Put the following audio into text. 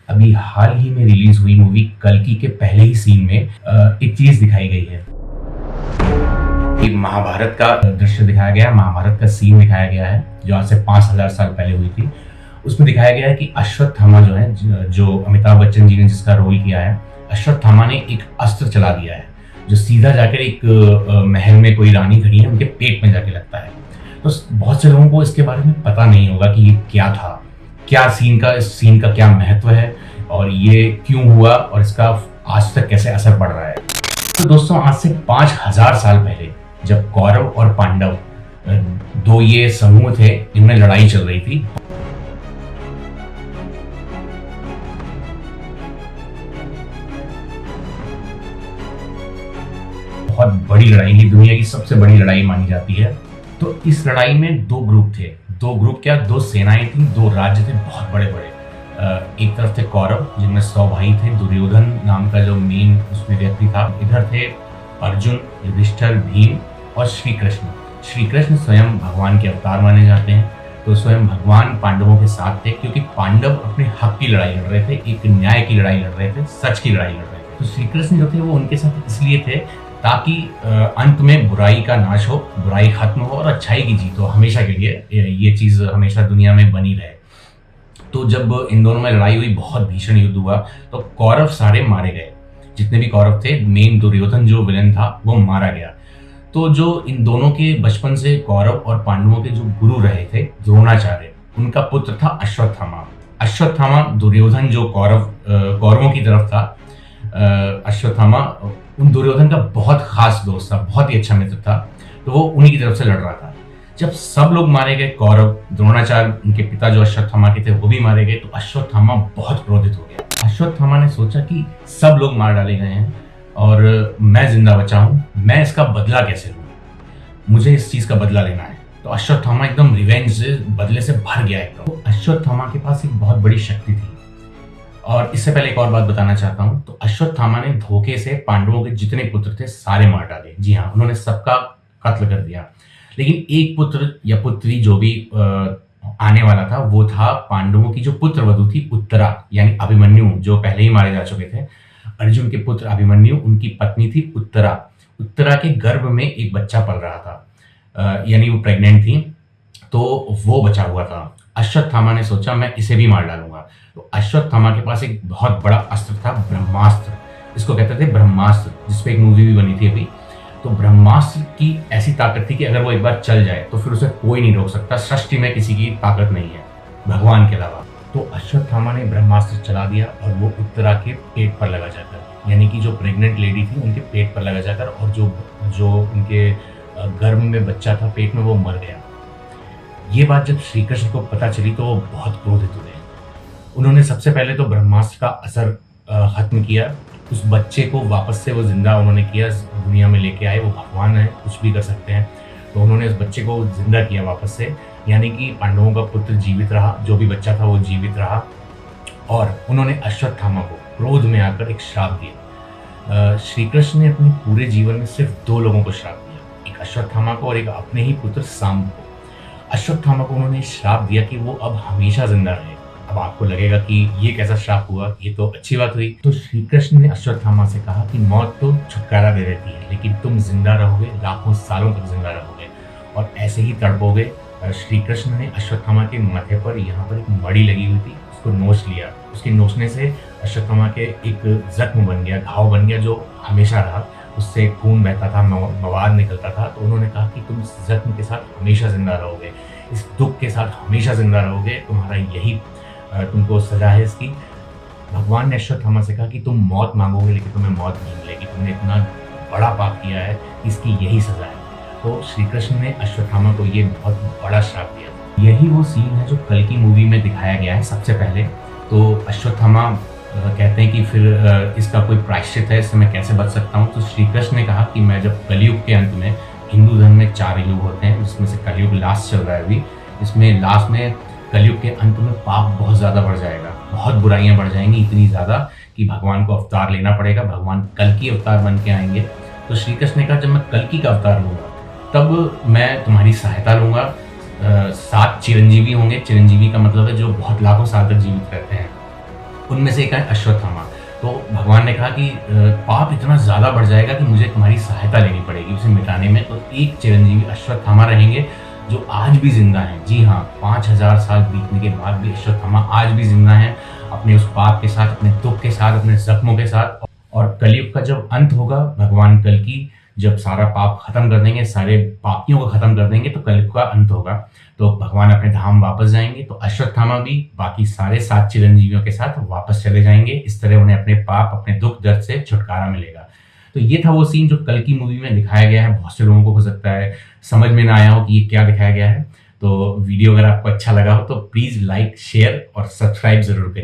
अभी हाल ही में रिलीज हुई मूवी कल्कि के पहले ही सीन में एक चीज दिखाई गई है कि महाभारत का दृश्य दिखाया गया है, महाभारत का सीन दिखाया गया है जो आज से 5000 साल पहले हुई थी। उसमें दिखाया गया है कि अश्वत्थामा जो है, जो अमिताभ बच्चन जी ने जिसका रोल किया है, अश्वत्थामा ने एक अस्त्र चला दिया है जो सीधा जाकर एक महल में कोई रानी खड़ी है उनके पेट में जाके लगता है। तो बहुत से लोगों को इसके बारे में पता नहीं होगा कि ये क्या था, क्या इस सीन का क्या महत्व है और ये क्यों हुआ और इसका आज तक कैसे असर पड़ रहा है। तो दोस्तों, आज से 5000 साल पहले जब कौरव और पांडव दो ये समूह थे, इनमें लड़ाई चल रही थी। बहुत बड़ी लड़ाई ही, दुनिया की सबसे बड़ी लड़ाई मानी जाती है। तो इस लड़ाई में दो ग्रुप थे, दो सेनाएं थी, दो राज्य थे बहुत बड़े बड़े। एक तरफ थे कौरव जिनमें 100 भाई थे, दुर्योधन नाम का जो मेन उसमें व्यक्ति था। इधर थे अर्जुन, युधिष्ठिर, भीम और श्री कृष्ण। श्री कृष्ण स्वयं भगवान के अवतार माने जाते हैं। तो स्वयं भगवान पांडवों के साथ थे क्योंकि पांडव अपने हक की लड़ाई लड़ रहे थे, एक न्याय की लड़ाई लड़ रहे थे, सच की लड़ाई लड़ रहे थे। तो श्री कृष्ण जो थे वो उनके साथ इसलिए थे ताकि अंत में बुराई का नाश हो, बुराई खत्म हो और अच्छाई की जीत हो, हमेशा के लिए ये चीज हमेशा दुनिया में बनी रहे। तो जब इन दोनों में लड़ाई हुई, बहुत भीषण युद्ध हुआ, तो कौरव सारे मारे गए। जितने भी कौरव थे, मेन दुर्योधन जो विलन था वो मारा गया। तो जो इन दोनों के बचपन से कौरव और पांडवों के जो गुरु रहे थे द्रोणाचार्य, उनका पुत्र था अश्वत्थामा। अश्वत्थामा दुर्योधन जो कौरवों की तरफ था, अश्वत्थामा उन दुर्योधन का बहुत खास दोस्त था, बहुत ही अच्छा मित्र था। तो वो उन्हीं की तरफ से लड़ रहा था। जब सब लोग मारे गए, कौरव, द्रोणाचार्य, उनके पिता जो अश्वत्थामा के थे वो भी मारे गए, तो अश्वत्थामा बहुत क्रोधित हो गया। अश्वत्थामा ने सोचा कि सब लोग मार डाले गए हैं और मैं जिंदा बचा हूं, मैं इसका बदला कैसे लूं, मुझे इस चीज का बदला लेना है। तो अश्वत्थामा एकदम रिवेंज से, बदले से भर गया एकदम। तो अश्वत्थामा के पास एक बहुत बड़ी शक्ति थी। और इससे पहले एक और बात बताना चाहता हूं। तो अश्वत्थामा ने धोखे से पांडवों के जितने पुत्र थे सारे मार डाले। जी हाँ, उन्होंने सबका कत्ल कर दिया। लेकिन एक पुत्र या पुत्री जो भी आने वाला था वो था पांडवों की जो पुत्र वधू थी उत्तरा, यानी अभिमन्यु, जो पहले ही मारे जा चुके थे। अर्जुन के पुत्र अभिमन्यु, उनकी पत्नी थी उत्तरा। उत्तरा के गर्भ में एक बच्चा पल रहा था, यानी वो प्रेग्नेंट थी, तो वो बचा हुआ था। अश्वत्थामा ने सोचा मैं इसे भी मार डालूंगा। तो अश्वत्थामा के पास एक बहुत बड़ा अस्त्र था, ब्रह्मास्त्र। इसको कहते थे ब्रह्मास्त्र, जिसपे एक मूवी भी बनी थी अभी। तो ब्रह्मास्त्र की ऐसी ताकत थी कि अगर वो एक बार चल जाए तो फिर उसे कोई नहीं रोक सकता। सृष्टि में किसी की ताकत नहीं है भगवान के अलावा। तो अश्वत्थामा ने ब्रह्मास्त्र चला दिया और वो उत्तरा के पेट पर लगा जाकर, यानी कि जो प्रेग्नेंट लेडी थी उनके पेट पर लगा जाकर, और जो उनके गर्भ में बच्चा था पेट में, वो मर गया। ये बात जब श्री कृष्ण को पता चली तो वो बहुत क्रोधित हुए। उन्होंने सबसे पहले तो ब्रह्मास्त्र का असर खत्म किया। उस बच्चे को वापस से वो जिंदा उन्होंने किया, दुनिया में लेके आए। वो भगवान है, कुछ भी कर सकते हैं। तो उन्होंने उस बच्चे को जिंदा किया वापस से, यानी कि पांडवों का पुत्र जीवित रहा, जो भी बच्चा था वो जीवित रहा। और उन्होंने अश्वत्थामा को क्रोध में आकर एक श्राप दिया। श्री कृष्ण ने अपने पूरे जीवन में सिर्फ 2 लोगों को श्राप दिया, एक अश्वत्थामा को और एक अपने ही पुत्र सांब को। अश्वत्थामा को उन्होंने श्राप दिया कि वो अब हमेशा जिंदा रहे। अब आपको लगेगा कि ये कैसा श्राप हुआ, ये तो अच्छी बात हुई। तो श्री कृष्ण ने अश्वत्थामा से कहा कि मौत तो छुटकारा दे देती है, लेकिन तुम जिंदा रहोगे, लाखों सालों तक जिंदा रहोगे और ऐसे ही तड़पोगे। श्री कृष्ण ने अश्वत्थामा के माथे पर, यहाँ पर एक मड़ी लगी हुई थी, उसको नोच लिया। उसके नोचने से अश्वत्थामा के एक जख्म बन गया, घाव बन गया, जो हमेशा रहा। उससे खून बहता था, मवाद निकलता था। तो उन्होंने कहा कि तुम इस जख्म के साथ हमेशा जिंदा रहोगे, इस दुख के साथ हमेशा जिंदा रहोगे, तुम्हारा यही तुमको सजा है इसकी। भगवान ने अश्वत्थामा से कहा कि तुम मौत मांगोगे लेकिन तुम्हें मौत नहीं मिलेगी, तुमने इतना बड़ा पाप किया है, इसकी यही सजा है। तो श्री कृष्ण ने अश्वत्थामा को ये बहुत बड़ा श्राप दिया। यही वो सीन है जो कल्कि मूवी में दिखाया गया है सबसे पहले। तो अश्वत्थामा कहते हैं कि फिर इसका कोई प्रायश्चित है, इससे मैं कैसे बच सकता हूँ। तो श्री कृष्ण ने कहा कि मैं जब कलयुग के अंत में, हिंदू धर्म में 4 युग होते हैं, जिसमें से कलयुग लास्ट चल रहा है अभी, इसमें लास्ट में कलयुग के अंत में पाप बहुत ज़्यादा बढ़ जाएगा, बहुत बुराइयां बढ़ जाएंगी, इतनी ज़्यादा कि भगवान को अवतार लेना पड़ेगा। भगवान कल्कि अवतार बन के आएंगे। तो श्री कृष्ण ने कहा जब मैं कल्कि का अवतार लूँगा तब मैं तुम्हारी सहायता लूँगा। 7 चिरंजीवी होंगे। चिरंजीवी का मतलब है जो बहुत लाखों साल तक जीवित रहते हैं। उनमें से एक है अश्वत्थामा। तो भगवान ने कहा कि पाप इतना ज़्यादा बढ़ जाएगा कि मुझे तुम्हारी सहायता लेनी पड़ेगी उसे मिटाने में। तो एक चिरंजीवी अश्वत्थामा रहेंगे जो आज भी जिंदा हैं। जी हाँ, 5000 साल बीतने के बाद भी अश्वत्थामा आज भी जिंदा हैं, अपने उस पाप के साथ, अपने दुख के साथ, अपने जख्मों के साथ। और कलयुग का जब अंत होगा, भगवान कल्कि जब सारा पाप खत्म कर देंगे, सारे पापियों को खत्म कर देंगे, तो कलयुग का अंत होगा। तो भगवान अपने धाम वापस जाएंगे, तो अश्वत्थामा भी बाकी सारे 7 चिरंजीवियों के साथ वापस चले जाएंगे। इस तरह उन्हें अपने पाप, अपने दुख दर्द से छुटकारा मिलेगा। तो ये था वो सीन जो कल की मूवी में दिखाया गया है। बहुत से लोगों को हो सकता है समझ में ना आया हो कि ये क्या दिखाया गया है। तो वीडियो अगर आपको अच्छा लगा हो तो प्लीज लाइक, शेयर और सब्सक्राइब जरूर करिए।